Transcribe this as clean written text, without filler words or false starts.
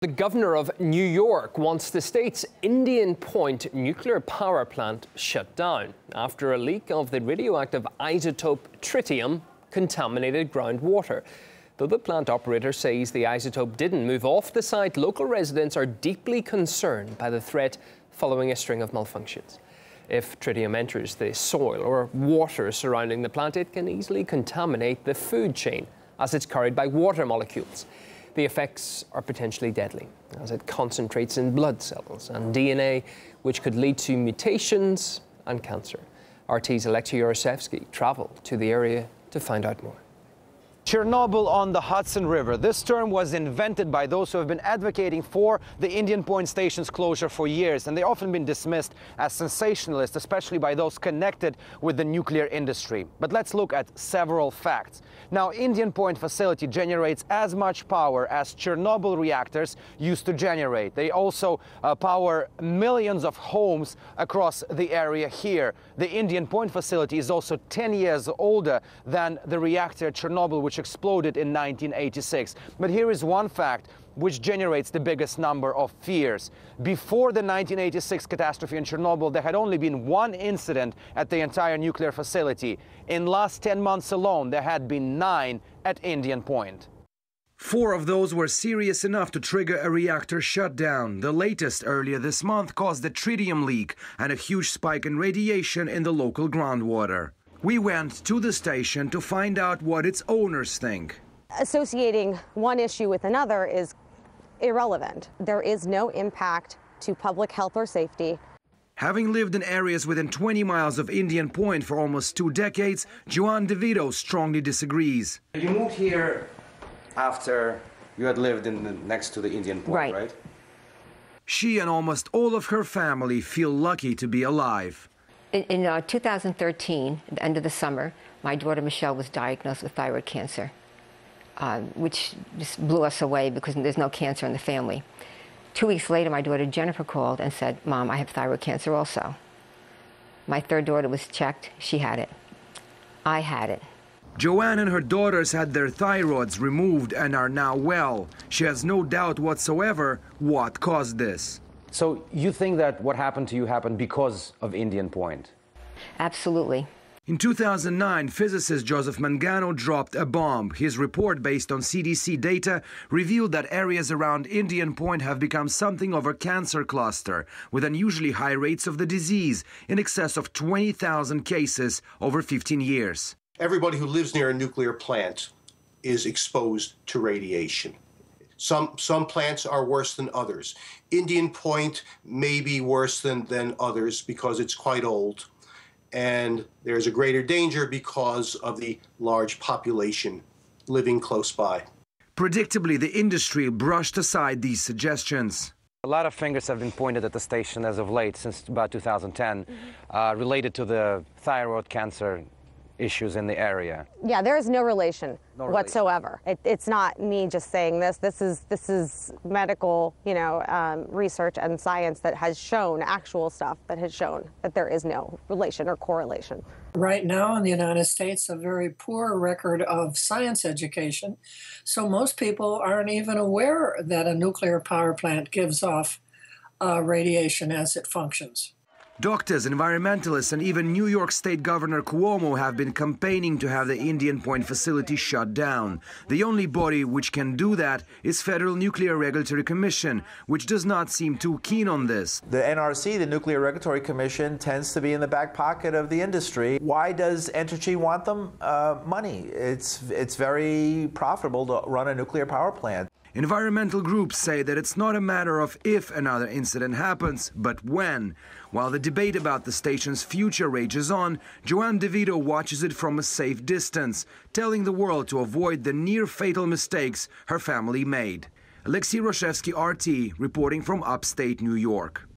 The governor of New York wants the state's Indian Point nuclear power plant shut down after a leak of the radioactive isotope tritium contaminated groundwater. Though the plant operator says the isotope didn't move off the site, local residents are deeply concerned by the threat following a string of malfunctions. If tritium enters the soil or water surrounding the plant, it can easily contaminate the food chain as it's carried by water molecules. The effects are potentially deadly, as it concentrates in blood cells and DNA, which could lead to mutations and cancer. RT's Alexei Yarosevsky travelled to the area to find out more. Chernobyl on the Hudson River. This term was invented by those who have been advocating for the Indian Point station's closure for years, and they've often been dismissed as sensationalist, especially by those connected with the nuclear industry. But let's look at several facts. Now, Indian Point facility generates as much power as Chernobyl reactors used to generate. They also power millions of homes across the area here. The Indian Point facility is also 10 years older than the reactor at Chernobyl, which exploded in 1986. But here is one fact which generates the biggest number of fears. Before the 1986 catastrophe in Chernobyl, there had only been one incident at the entire nuclear facility. In the last 10 months alone, there had been 9 at Indian Point. 4 of those were serious enough to trigger a reactor shutdown. The latest, earlier this month, caused a tritium leak and a huge spike in radiation in the local groundwater. We went to the station to find out what its owners think. Associating one issue with another is irrelevant. There is no impact to public health or safety. Having lived in areas within 20 miles of Indian Point for almost 2 decades, Joanne DeVito strongly disagrees. You moved here after you had lived next to the Indian Point, right? She and almost all of her family feel lucky to be alive. In 2013, at the end of the summer, my daughter Michelle was diagnosed with thyroid cancer, which just blew us away because there's no cancer in the family. 2 weeks later, my daughter Jennifer called and said, "Mom, I have thyroid cancer also." My third daughter was checked. She had it. I had it. Joanne and her daughters had their thyroids removed and are now well. She has no doubt whatsoever what caused this. So you think that what happened to you happened because of Indian Point? Absolutely. In 2009, physicist Joseph Mangano dropped a bomb. His report, based on CDC data, revealed that areas around Indian Point have become something of a cancer cluster, with unusually high rates of the disease, in excess of 20,000 cases over 15 years. Everybody who lives near a nuclear plant is exposed to radiation. Some plants are worse than others. Indian Point may be worse than others because it's quite old, and there's a greater danger because of the large population living close by. Predictably, the industry brushed aside these suggestions. A lot of fingers have been pointed at the station as of late, since about 2010, related to the thyroid cancer issues in the area. Yeah, there is no relation whatsoever. It's not me just saying this. This is medical, research and science that has shown, actual stuff that has shown that there is no relation or correlation. Right now in the United States, a very poor record of science education. So most people aren't even aware that a nuclear power plant gives off radiation as it functions. Doctors, environmentalists, and even New York State Governor Cuomo have been campaigning to have the Indian Point facility shut down. The only body which can do that is Federal Nuclear Regulatory Commission, which does not seem too keen on this. The NRC, the Nuclear Regulatory Commission, tends to be in the back pocket of the industry. Why does Entergy want them? Money. It's very profitable to run a nuclear power plant. Environmental groups say that it's not a matter of if another incident happens, but when. While the debate about the station's future rages on, Joanne DeVito watches it from a safe distance, telling the world to avoid the near-fatal mistakes her family made. Alexei Yarosevsky, RT, reporting from upstate New York.